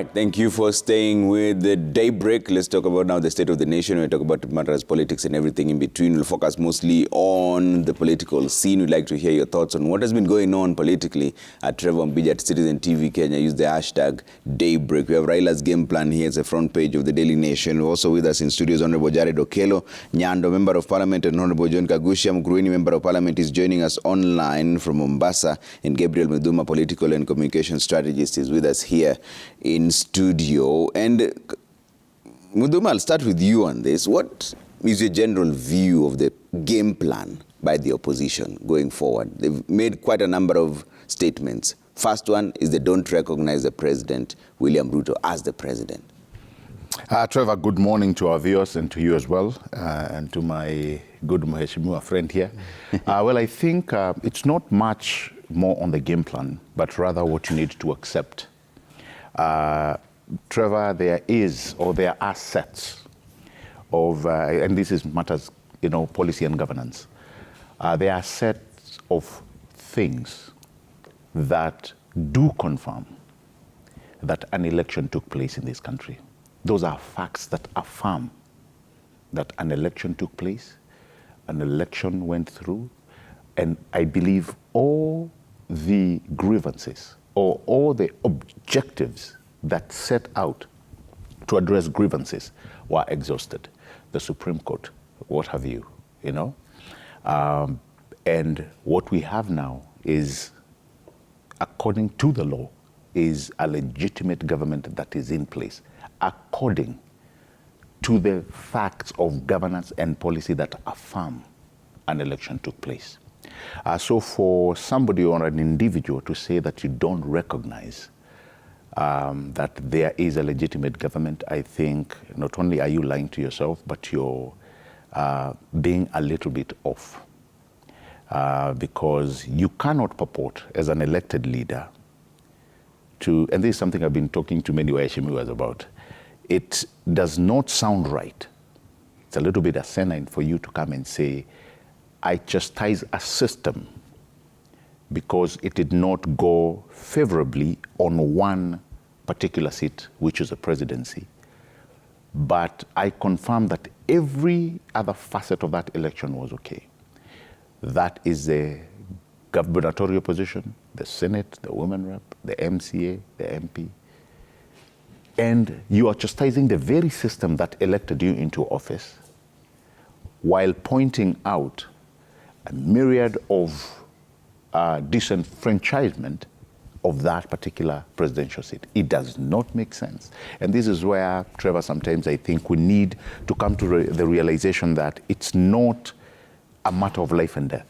right, thank you for staying with the Daybreak. Let's talk about now the state of the nation. We'll talk about matters, politics and everything in between. We'll focus mostly on the political scene. We'd like to hear your thoughts on what has been going on politically. Trevor Mbija at Citizen TV Kenya, use the hashtag Daybreak. We have Raila's game plan here. It's the front page of the Daily Nation. We're also with us in studios, Honorable Jared Okello, Nyando, Member of Parliament, and Honorable John Kagusha Mkuruini, Member of Parliament, is joining us online from Mombasa. And Gabriel Meduma, Political and Communication Strategist, is with us here in studio. And Muduma, I'll start with you on this. What is your general view of the game plan by the opposition going forward? They've made quite a number of statements. First one is they don't recognize the president, William Ruto, as the president. Trevor, good morning to our viewers and to you as well, and to my good Mheshimiwa friend here. Well, I think it's not much more on the game plan, but rather what you need to accept. Trevor, there are sets of, and this is matters, policy and governance. There are sets of things that do confirm that an election took place in this country. Those are facts that affirm that an election took place, an election went through, and I believe all the grievances or all the objectives that set out to address grievances were exhausted. The Supreme Court, what have you, and what we have now is, according to the law, is a legitimate government that is in place, according to the facts of governance and policy that affirm an election took place. So for somebody or an individual to say that you don't recognize that there is a legitimate government, I think not only are you lying to yourself, but you're being a little bit off. Because you cannot purport as an elected leader to, and this is something I've been talking to many Waheshimiwas about, it does not sound right. It's a little bit asinine for you to come and say, I chastise a system because it did not go favorably on one particular seat, which is the presidency. But I confirm that every other facet of that election was okay. That is the gubernatorial position, the Senate, the women rep, the MCA, the MP. And you are chastising the very system that elected you into office while pointing out a myriad of disenfranchisement of that particular presidential seat. It does not make sense. And this is where, Trevor, sometimes I think we need to come to the realization that it's not a matter of life and death.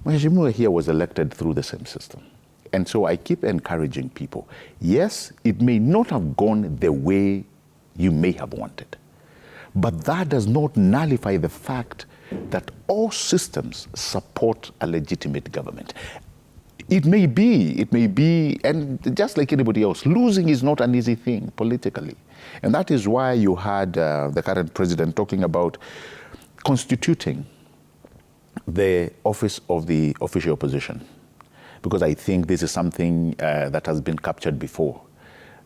Mheshimiwa here was elected through the same system. And so I keep encouraging people. Yes, it may not have gone the way you may have wanted, but that does not nullify the fact that all systems support a legitimate government. It may be, and just like anybody else, losing is not an easy thing politically. And that is why you had the current president talking about constituting the office of the official opposition. Because I think this is something that has been captured before,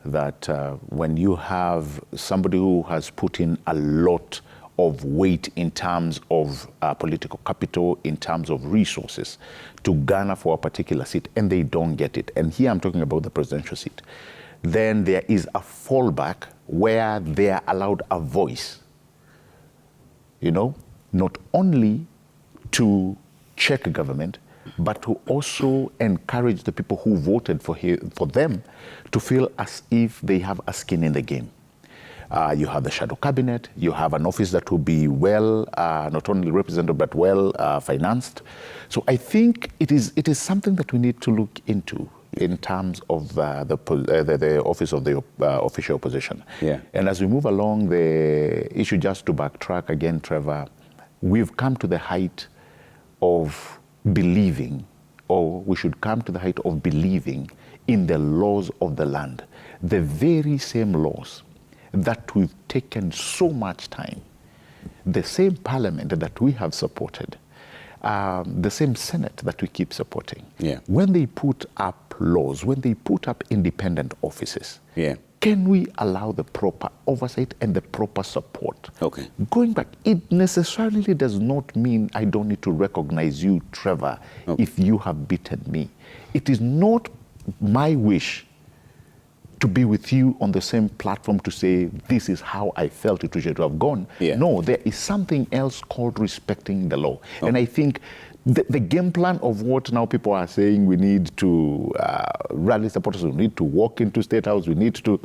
that when you have somebody who has put in a lot of weight in terms of political capital, in terms of resources to garner for a particular seat, and they don't get it, and here I'm talking about the presidential seat, then there is a fallback where they are allowed a voice, not only to check government, but to also encourage the people who voted for them to feel as if they have a skin in the game. You have the shadow cabinet, you have an office that will be well, not only represented, but well financed. So I think it is something that we need to look into in terms of the office of the official opposition. Yeah. And as we move along the issue, just to backtrack again, Trevor, we've come to the height of believing, or we should come to the height of believing in the laws of the land, the very same laws that we've taken so much time, the same parliament that we have supported, the same Senate that we keep supporting. Yeah. When they put up laws, when they put up independent offices, yeah. can we allow the proper oversight and the proper support? Okay. Going back, it necessarily does not mean I don't need to recognize you, Trevor, if you have beaten me. It is not my wish to be with you on the same platform to say, this is how I felt it should have gone. Yeah. No, there is something else called respecting the law. And I think the game plan of what now people are saying, we need to rally supporters, we need to walk into State House, we need to,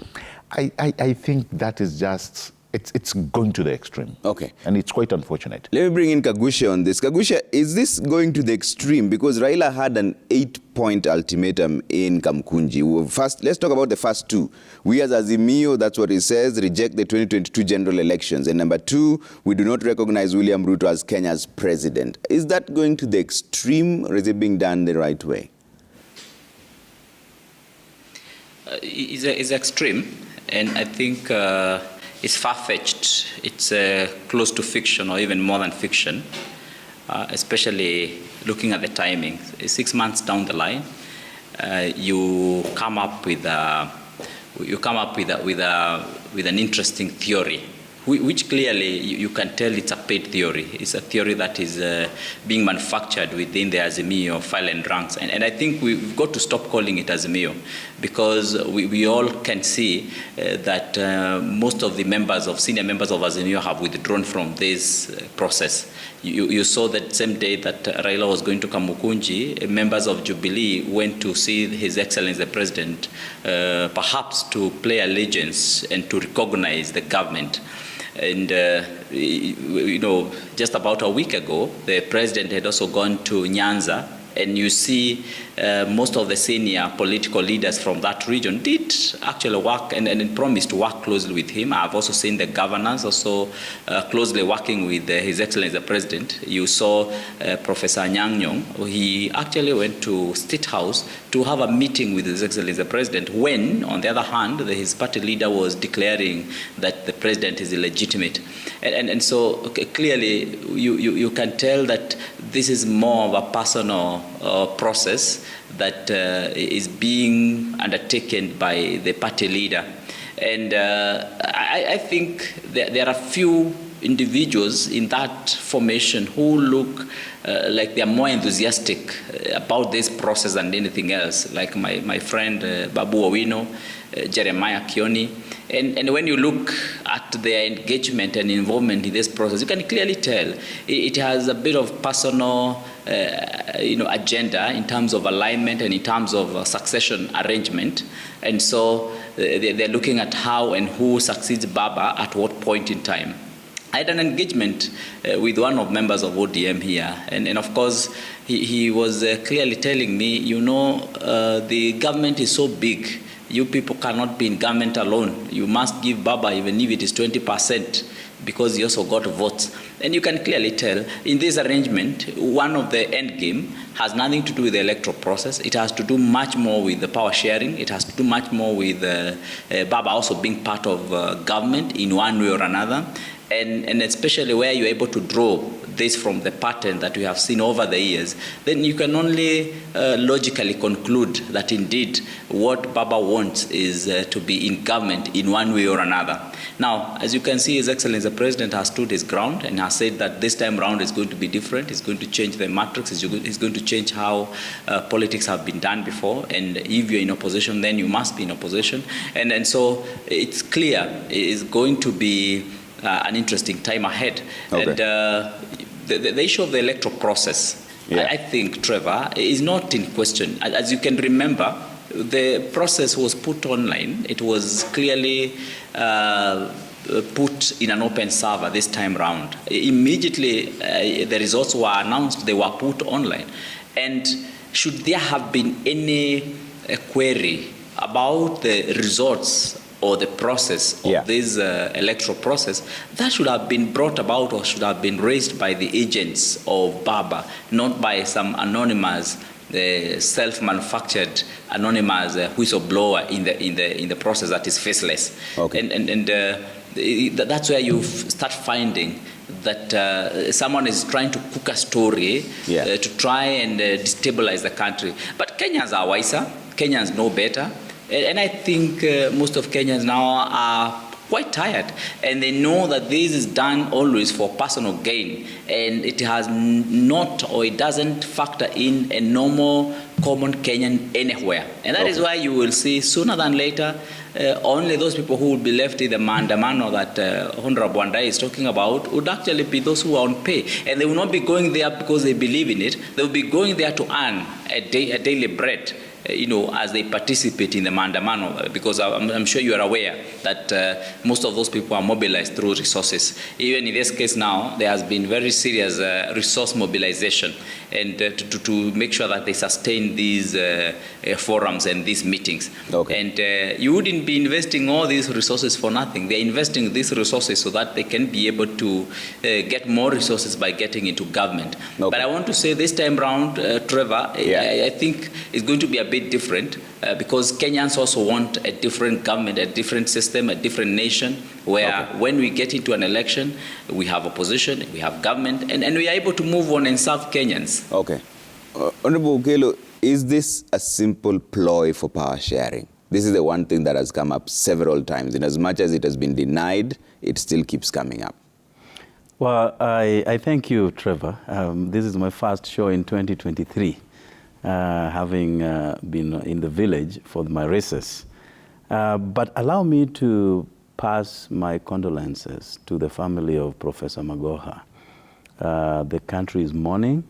I think that is just, it's going to the extreme. Okay. And it's quite unfortunate. Let me bring in Kagusha on this. Kagusha, is this going to the extreme? Because Raila had an 8-point ultimatum in Kamkunji. First, let's talk about the first two. We as Azimio, that's what it says, reject the 2022 general elections. And number two, we do not recognize William Ruto as Kenya's president. Is that going to the extreme, or is it being done the right way? It's extreme, and I think it's far-fetched. It's close to fiction or even more than fiction, especially looking at the timing. 6 months down the line, you come up with an interesting theory, which clearly you can tell it's a paid theory. It's a theory that is being manufactured within the Azimio file and ranks. And I think we've got to stop calling it Azimio, because we all can see that most of the senior members of Azimio have withdrawn from this process. You saw that same day that Raila was going to Kamukunji, members of Jubilee went to see His Excellency the President, perhaps to play allegiance and to recognize the government. And, just about a week ago, the president had also gone to Nyanza, and you see most of the senior political leaders from that region did actually work and promised to work closely with him. I've also seen the governors also closely working with His Excellency the President. You saw Professor Nyang', he actually went to State House to have a meeting with His Excellency the President when, on the other hand, his party leader was declaring that the President is illegitimate. And so clearly you can tell that this is more of a personal process that is being undertaken by the party leader. And I think there are few individuals in that formation who look like they are more enthusiastic about this process than anything else, like my friend Babu Owino, Jeremiah Kioni. And when you look at their engagement and involvement in this process, you can clearly tell it has a bit of personal agenda in terms of alignment and in terms of succession arrangement. And so they're looking at how and who succeeds Baba at what point in time. I had an engagement with one of members of ODM here, and of course he was clearly telling me, the government is so big, you people cannot be in government alone. You must give Baba, even if it is 20%, because he also got votes. And you can clearly tell in this arrangement, one of the end game has nothing to do with the electoral process. It has to do much more with the power sharing. It has to do much more with Baba also being part of government in one way or another. And especially where you're able to draw this from the pattern that we have seen over the years, then you can only logically conclude that indeed what Baba wants is to be in government in one way or another. Now, as you can see, His Excellency the President has stood his ground and has said that this time around is going to be different. It's going to change the matrix. It's going to change how politics have been done before. And if you're in opposition, then you must be in opposition. And so it's clear it's going to be an interesting time ahead. Okay. And the issue of the electoral process, I think, Trevor, is not in question. As you can remember, the process was put online. It was clearly put in an open server this time round. Immediately, the results were announced, they were put online. And should there have been any query about the results or the process of this electoral process, that should have been brought about or should have been raised by the agents of Baba, not by some anonymous, self-manufactured anonymous whistleblower in the process that is faceless. Okay. And that's where you start finding that someone is trying to cook a story to try and destabilize the country. But Kenyans are wiser. Kenyans know better. And I think most of Kenyans now are quite tired, and they know that this is done always for personal gain, and it has not, or it doesn't factor in a normal common Kenyan anywhere. And that is why you will see sooner than later only those people who will be left in the mandamano that Honorable Wandai is talking about would actually be those who are on pay. And they will not be going there because they believe in it. They will be going there to earn a daily bread, as they participate in the mandamano, because I'm sure you are aware that most of those people are mobilized through resources. Even in this case now, there has been very serious resource mobilization, and to make sure that they sustain these forums and these meetings. And you wouldn't be investing all these resources for nothing. They're investing these resources so that they can be able to get more resources by getting into government. But I want to say this time round, Trevor, I think it's going to be a bit different because Kenyans also want a different government, a different system, a different nation, where when we get into an election, we have opposition, we have government, and we are able to move on and serve Kenyans. Okay. Honorable Ukelo, is this a simple ploy for power sharing? This is the one thing that has come up several times. In as much as it has been denied, it still keeps coming up. Well, I thank you, Trevor. This is my first show in 2023. Having been in the village for my races. But allow me to pass my condolences to the family of Professor Magoha. The country is mourning,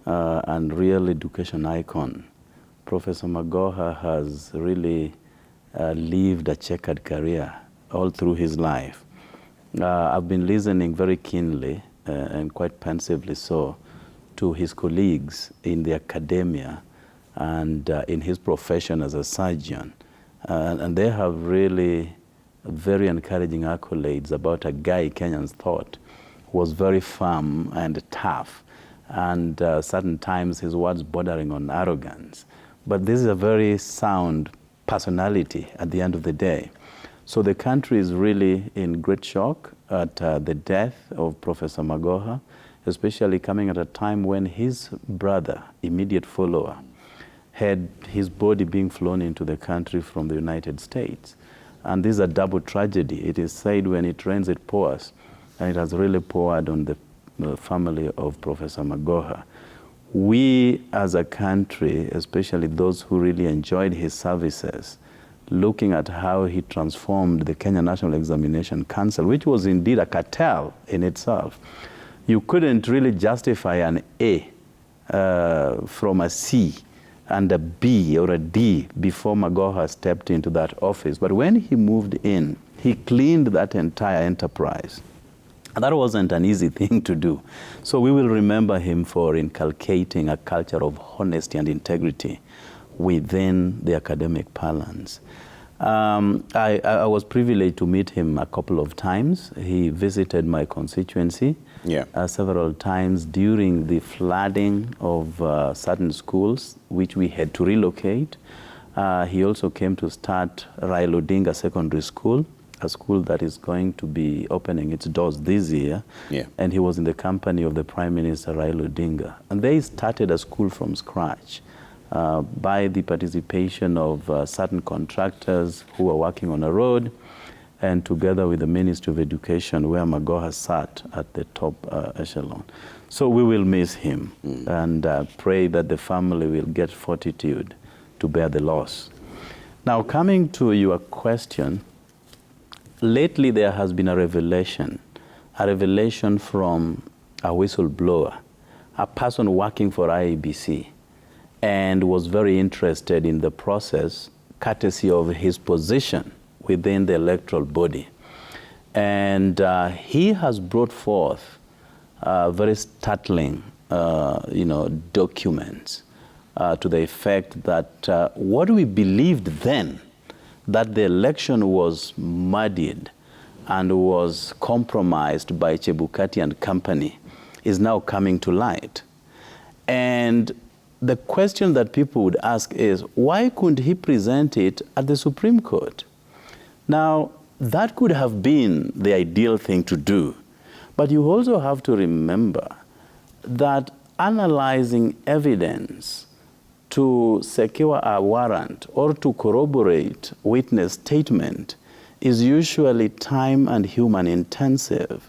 and real education icon. Professor Magoha has really lived a checkered career all through his life. I've been listening very keenly and quite pensively so to his colleagues in the academia and in his profession as a surgeon. And they have really very encouraging accolades about a guy Kenyans thought was very firm and tough, and certain times his words bordering on arrogance. But this is a very sound personality at the end of the day. So the country is really in great shock at the death of Professor Magoha, especially coming at a time when his brother, immediate follower, had his body being flown into the country from the United States. And this is a double tragedy. It is said when it rains, it pours. And it has really poured on the family of Professor Magoha. We as a country, especially those who really enjoyed his services, looking at how he transformed the Kenya National Examination Council, which was indeed a cartel in itself. You couldn't really justify an A from a C and a B or a D before Magoha stepped into that office. But when he moved in, he cleaned that entire enterprise. And that wasn't an easy thing to do. So we will remember him for inculcating a culture of honesty and integrity within the academic parlance. I was privileged to meet him a couple of times. He visited my constituency several times during the flooding of certain schools, which we had to relocate. He also came to start Raila Secondary School, a school that is going to be opening its doors this year. And he was in the company of the Prime Minister Raila Odinga. And they started a school from scratch. By the participation of certain contractors who were working on a road, and together with the Ministry of Education, where Magoha sat at the top echelon. So we will miss him and pray that the family will get fortitude to bear the loss. Now, coming to your question, lately there has been a revelation from a whistleblower, a person working for IEBC, and was very interested in the process, courtesy of his position within the electoral body. And he has brought forth very startling documents to the effect that what we believed then, that the election was muddied and was compromised by Chebukati and company, is now coming to light. And the question that people would ask is, why couldn't he present it at the Supreme Court? Now, that could have been the ideal thing to do. But you also have to remember that analyzing evidence to secure a warrant or to corroborate witness statement is usually time and human intensive.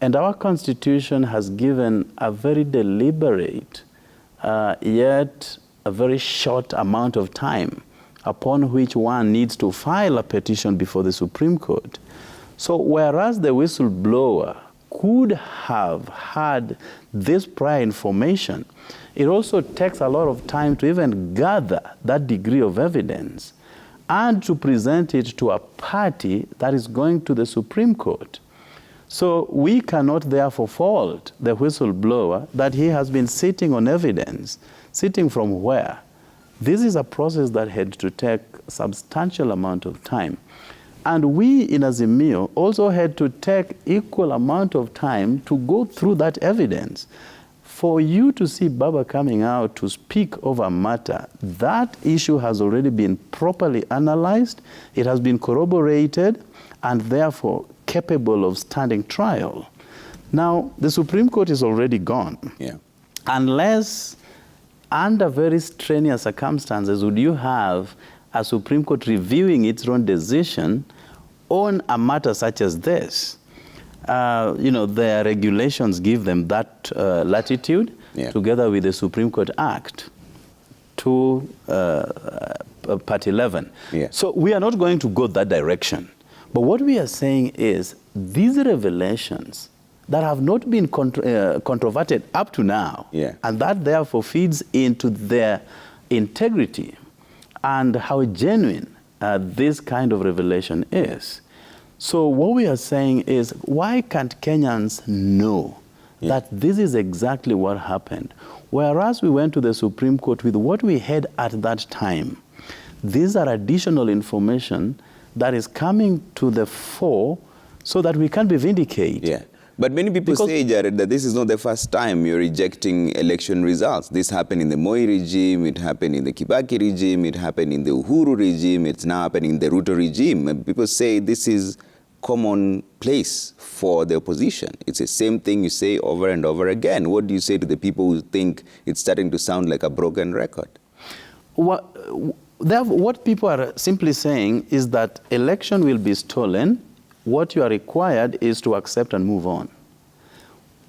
And our Constitution has given a very deliberate, yet a very short amount of time upon which one needs to file a petition before the Supreme Court. So whereas the whistleblower could have had this prior information, it also takes a lot of time to even gather that degree of evidence and to present it to a party that is going to the Supreme Court. So we cannot therefore fault the whistleblower that he has been sitting on evidence. Sitting from where? This is a process that had to take a substantial amount of time. And we in Azimio also had to take equal amount of time to go through that evidence. For you to see Baba coming out to speak over a matter, that issue has already been properly analyzed, it has been corroborated, and therefore capable of standing trial. Now, the Supreme Court is already gone. Yeah. Unless, under very strenuous circumstances, would you have a Supreme Court reviewing its own decision on a matter such as this. Their regulations give them that latitude, together with the Supreme Court Act to Part 11. Yeah. So we are not going to go that direction. But what we are saying is these revelations that have not been controverted up to now, and that therefore feeds into their integrity and how genuine this kind of revelation is. So what we are saying is, why can't Kenyans know that this is exactly what happened? Whereas we went to the Supreme Court with what we had at that time, these are additional information that is coming to the fore so that we can be vindicated. Yeah. But many people say, Jared, that this is not the first time you're rejecting election results. This happened in the Moi regime, it happened in the Kibaki regime, it happened in the Uhuru regime, it's now happening in the Ruto regime. And people say this is commonplace for the opposition. It's the same thing you say over and over again. What do you say to the people who think it's starting to sound like a broken record? What people are simply saying is that election will be stolen. What you are required is to accept and move on.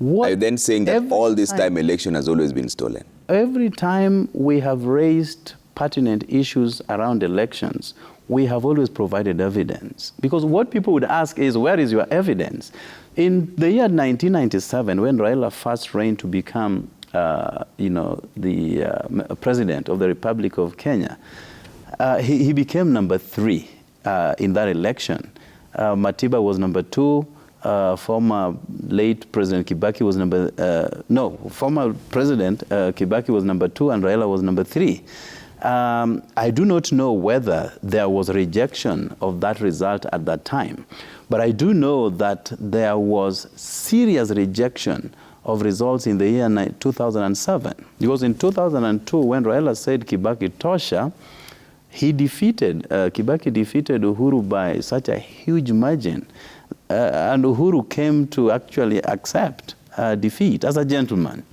Are you then saying that all this time election has always been stolen? Every time we have raised pertinent issues around elections, we have always provided evidence. Because what people would ask is, where is your evidence? In the year 1997, when Raila first reigned to become the president of the Republic of Kenya, he became number 3 in that election. Matiba was number 2. Former late President Kibaki was former President Kibaki was number 2 and Raila was number 3. I do not know whether there was rejection of that result at that time, but I do know that there was serious rejection of results in the year 2007. Because in 2002, when Raila said Kibaki tosha, Kibaki defeated Uhuru by such a huge margin. And Uhuru came to actually accept defeat as a gentleman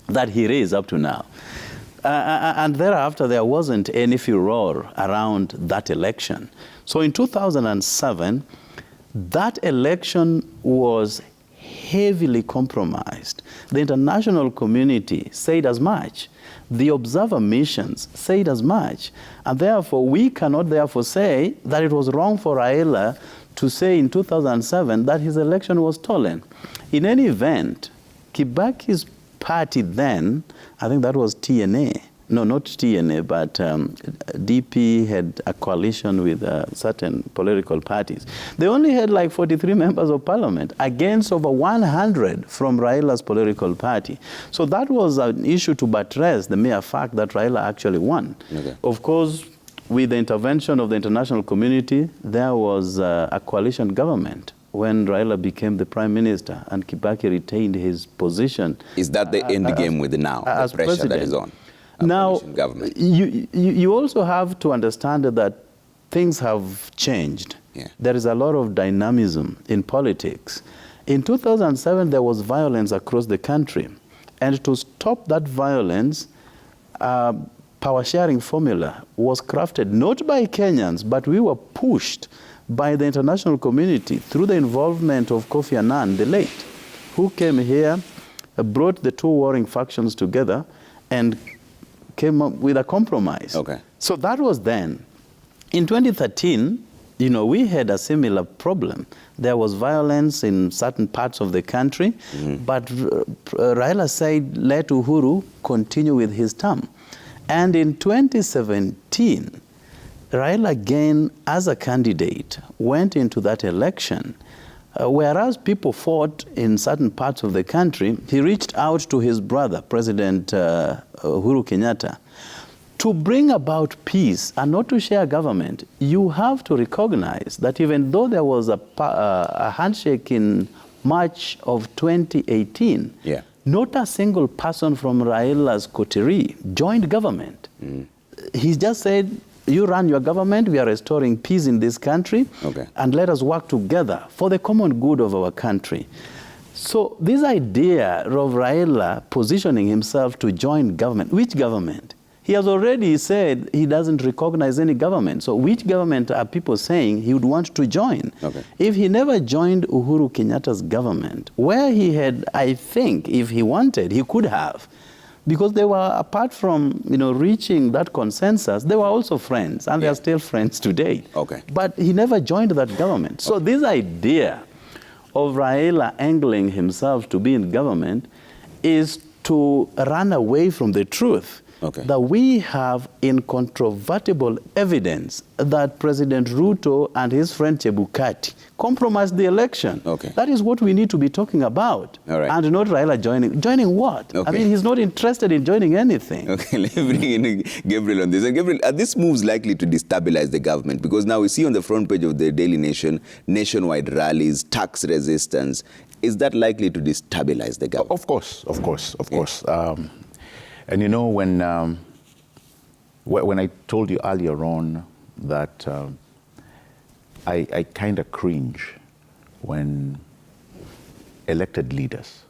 that he raised up to now. And thereafter, there wasn't any furor around that election. So in 2007, that election was heavily compromised. The international community said as much. The observer missions said as much. And therefore, we cannot therefore say that it was wrong for Raila to say in 2007 that his election was stolen. In any event, Kibaki's party then, I think that was TNA. No, not TNA, but DP had a coalition with certain political parties. They only had like 43 members of parliament against over 100 from Raila's political party. So that was an issue to buttress the mere fact that Raila actually won. Okay. Of course, with the intervention of the international community, there was a coalition government when Raila became the prime minister and Kibaki retained his position. Is that the end game with now, the pressure president that is on? Now, you also have to understand that things have changed. Yeah. There is a lot of dynamism in politics. In 2007, there was violence across the country. And to stop that violence, power sharing formula was crafted not by Kenyans, but we were pushed by the international community through the involvement of Kofi Annan, the late, who came here, brought the two warring factions together and came up with a compromise. Okay. So that was then. In 2013, you know, we had a similar problem. There was violence in certain parts of the country, but Raila said, let Uhuru continue with his term. And in 2017, Raila again, as a candidate, went into that election. Whereas people fought in certain parts of the country, he reached out to his brother, President Uhuru Kenyatta, to bring about peace and not to share government. You have to recognize that even though there was a handshake in March of 2018, not a single person from Raila's coterie joined government. He just said, you run your government, we are restoring peace in this country, and let us work together for the common good of our country. So this idea of Raila positioning himself to join government, which government? He has already said he doesn't recognize any government. So which government are people saying he would want to join? If he never joined Uhuru Kenyatta's government, where he had, I think, if he wanted, he could have. Because they were, apart from, you know, reaching that consensus, they were also friends, and they are still friends today. But he never joined that government. So this idea of Raila angling himself to be in government is to run away from the truth that we have incontrovertible evidence that President Ruto and his friend Chebukati compromised the election. That is what we need to be talking about. And not Raila joining. Joining what? I mean, he's not interested in joining anything. Let me bring in Gabriel on this. And Gabriel, are these moves likely to destabilize the government? Because now we see on the front page of the Daily Nation, nationwide rallies, tax resistance. Is that likely to destabilize the government? Of course. And you know, when I told you earlier on that I kind of cringe when elected leaders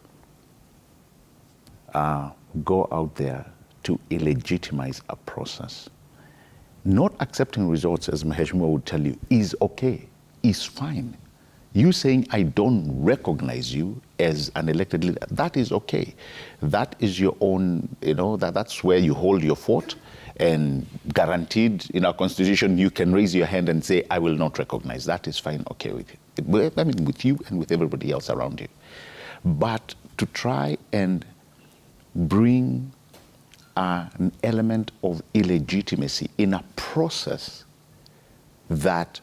go out there to illegitimize a process. Not accepting results, as Maheshima would tell you, is okay, is fine. You saying, I don't recognize you as an elected leader, that is okay. That is your own, you know, that's where you hold your fort, and guaranteed in our constitution, you can raise your hand and say, I will not recognize. That is fine, okay with you. I mean, with you and with everybody else around you. But to try and bring an element of illegitimacy in a process that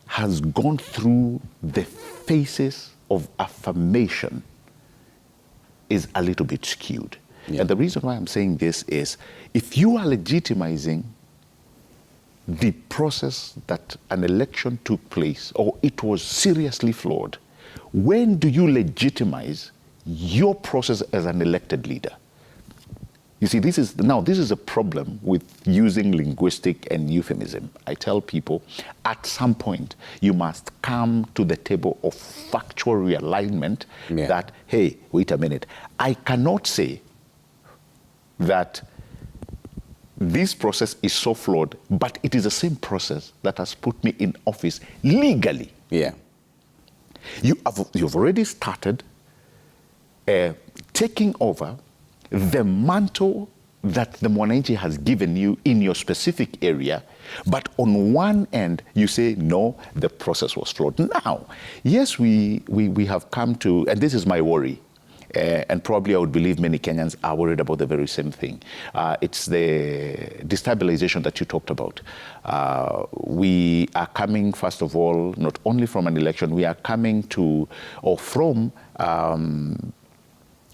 has gone through the phases of affirmation is a little bit skewed. And the reason why I'm saying this is, if you are legitimizing the process that an election took place, or it was seriously flawed, when do you legitimize your process as an elected leader? You see, this is a problem with using linguistic and euphemism. I tell people, at some point, you must come to the table of factual realignment that, hey, wait a minute, I cannot say that this process is so flawed, but it is the same process that has put me in office legally. You've already started taking over the mantle that the Mwananchi has given you in your specific area, but on one end you say, no, the process was flawed. Now, yes, we have come to, and this is my worry, and probably I would believe many Kenyans are worried about the very same thing. It's the destabilization that you talked about. We are coming, first of all, not only from an election, we are coming to, or from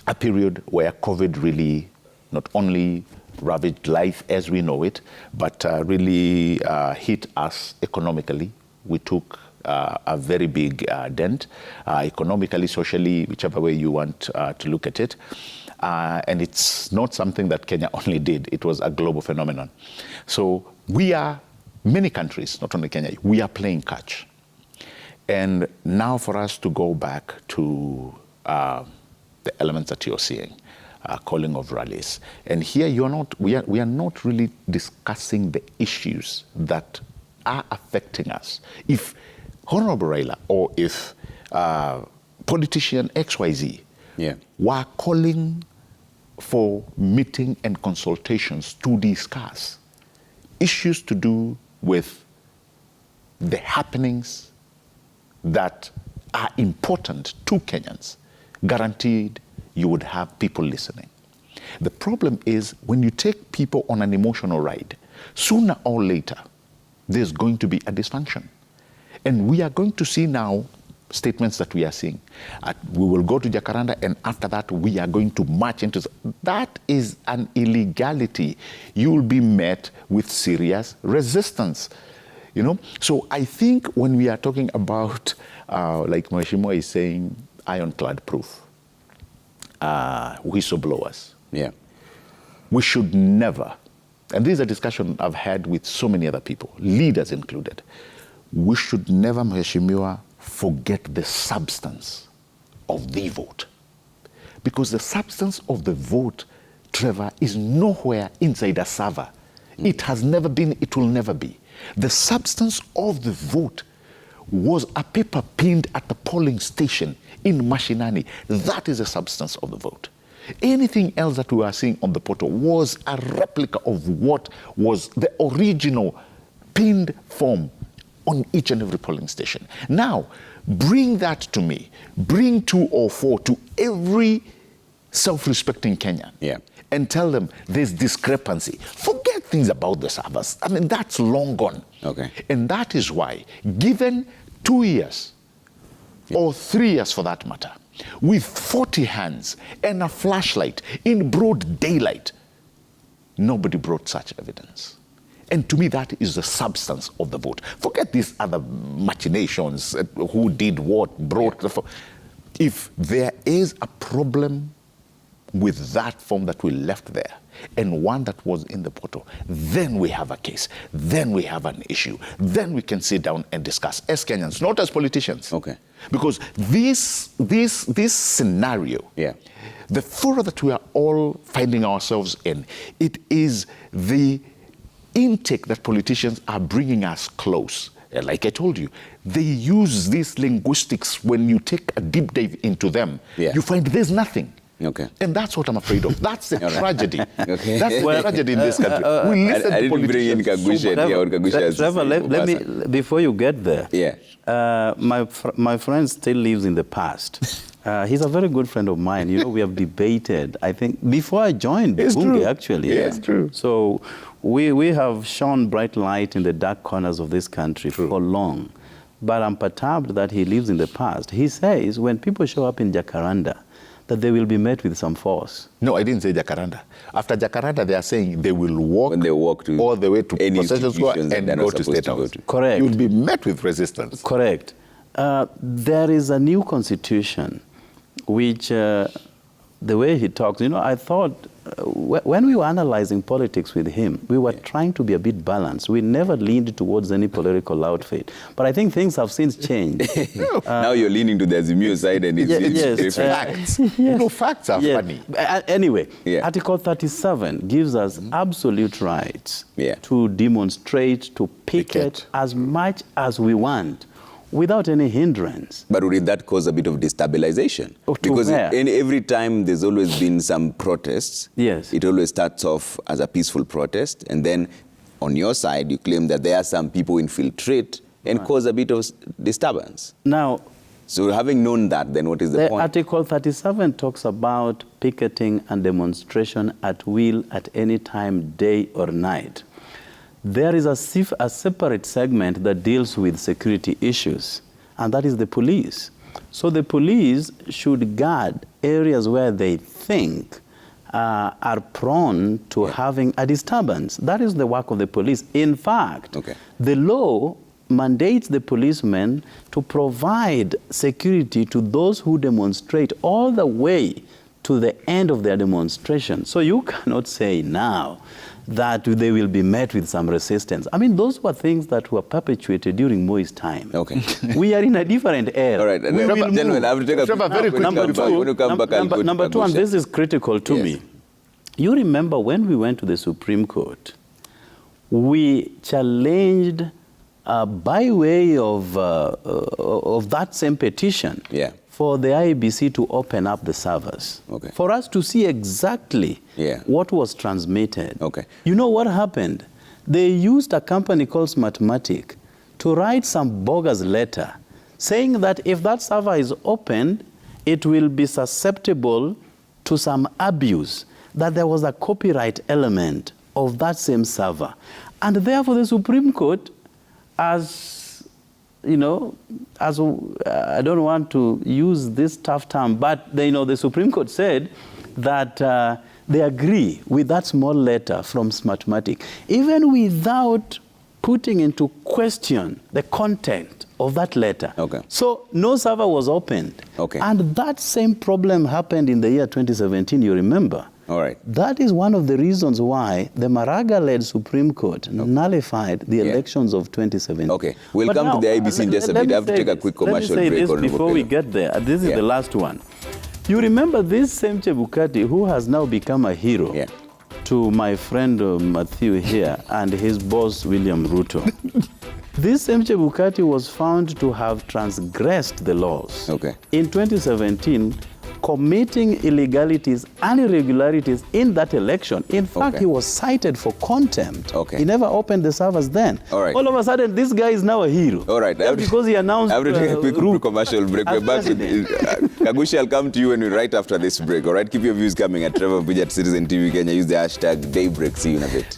a period where COVID really not only ravaged life as we know it, but really hit us economically. We took a very big dent, economically, socially, whichever way you want to look at it. And it's not something that Kenya only did. It was a global phenomenon. So we are, many countries, not only Kenya, we are playing catch. And now for us to go back to the elements that you're seeing. calling of rallies. And here we are not really discussing the issues that are affecting us. If Honorable Raila or if politician XYZ were calling for meeting and consultations to discuss issues to do with the happenings that are important to Kenyans, guaranteed you would have people listening. The problem is when you take people on an emotional ride, sooner or later, there's going to be a dysfunction. And we are going to see now statements that we are seeing. We will go to Jacaranda, and after that, we are going to march into... That is an illegality. You will be met with serious resistance. You know? So I think when we are talking about, like Mheshimiwa is saying, ironclad proof, whistleblowers, we should never, and this is a discussion I've had with so many other people, leaders included, we should never, Mheshimiwa, forget the substance of the vote. Because the substance of the vote, Trevor, is nowhere inside a server. It has never been, it will never be. The substance of the vote was a paper pinned at the polling station in Mashinani. That is the substance of the vote. Anything else that we are seeing on the portal was a replica of what was the original pinned form on each and every polling station. Now, bring that to me. Bring 2 or 4 to every self-respecting Kenyan and tell them there's discrepancy. Forget things about the servers. I mean, that's long gone. Okay. And that is why, given 2 years, or 3 years for that matter, with 40 hands and a flashlight in broad daylight, nobody brought such evidence. And to me, that is the substance of the vote. Forget these other machinations, who did what, brought the... If there is a problem with that form that we left there, and one that was in the portal, then we have a case, then we have an issue, then we can sit down and discuss as Kenyans, not as politicians. Okay. Because this scenario, the further that we are all finding ourselves in, it is the intake that politicians are bringing us close. Like I told you, they use these linguistics. When you take a deep dive into them, you find there's nothing. Okay. And that's what I'm afraid of. That's the tragedy. Okay. That's the tragedy in this country. We listen I to didn't bring in politicians. Trevor, let me, before you get there, my friend still lives in the past. He's a very good friend of mine. You know, we have debated, I think, before I joined Bunge, actually. It's true. So we have shone bright light in the dark corners of this country for long. But I'm perturbed that he lives in the past. He says when people show up in Jacaranda, that they will be met with some force. No, I didn't say Jacaranda. After Jacaranda, they are saying they will walk, when they walk to all the way to any Possession Square and go to State House. Correct. You will be met with resistance. Correct. There is a new constitution, which the way he talks, you know, I thought when we were analyzing politics with him, we were trying to be a bit balanced. We never leaned towards any political outfit. But I think things have since changed. Now you're leaning to the Azimio side, and it's facts. You know, facts are funny. Anyway, Article 37 gives us absolute rights to demonstrate, to picket as much as we want, without any hindrance. But would that cause a bit of destabilization? Because every time there's always been some protests, it always starts off as a peaceful protest, and then on your side you claim that there are some people infiltrate and cause a bit of disturbance. Now, so having known that, then what is the point? Article 37 talks about picketing and demonstration at will at any time, day or night. There is a separate segment that deals with security issues, and that is the police. So the police should guard areas where they think are prone to having a disturbance. That is the work of the police. In fact, the law mandates the policemen to provide security to those who demonstrate all the way to the end of their demonstration. So you cannot say now that they will be met with some resistance. I mean, those were things that were perpetuated during Moi's time. Okay. We are in a different era. All right. Gentlemen, I will take a Trevor, very quick Number two, and this is critical to me. You remember when we went to the Supreme Court, we challenged by way of that same petition for the IEBC to open up the servers, for us to see exactly what was transmitted. You know what happened? They used a company called Smartmatic to write some bogus letter saying that if that server is opened, it will be susceptible to some abuse, that there was a copyright element of that same server. And therefore the Supreme Court, as you know, as I don't want to use this tough term, but the Supreme Court said that they agree with that small letter from Smartmatic, even without putting into question the content of that letter. So no server was opened. And that same problem happened in the year 2017, you remember. All right. That is one of the reasons why the Maraga-led Supreme Court nullified the elections of 2017. Okay, we'll come to the IEBC in just a bit. I have to take a quick commercial break. Let me say this before we get there. This is the last one. You remember this same Chebukati, who has now become a hero to my friend Matthew here and his boss William Ruto. This same Chebukati was found to have transgressed the laws. In 2017, committing illegalities and irregularities in that election. In fact, he was cited for contempt. He never opened the servers then. All of a sudden, this guy is now a hero. Because he announced I have to take a quick commercial break. We're back. Kagushi, I'll come to you right after this break. All right, keep your views coming at Trevor Bridge at Citizen TV Kenya. Use the hashtag Daybreak. See you in a bit.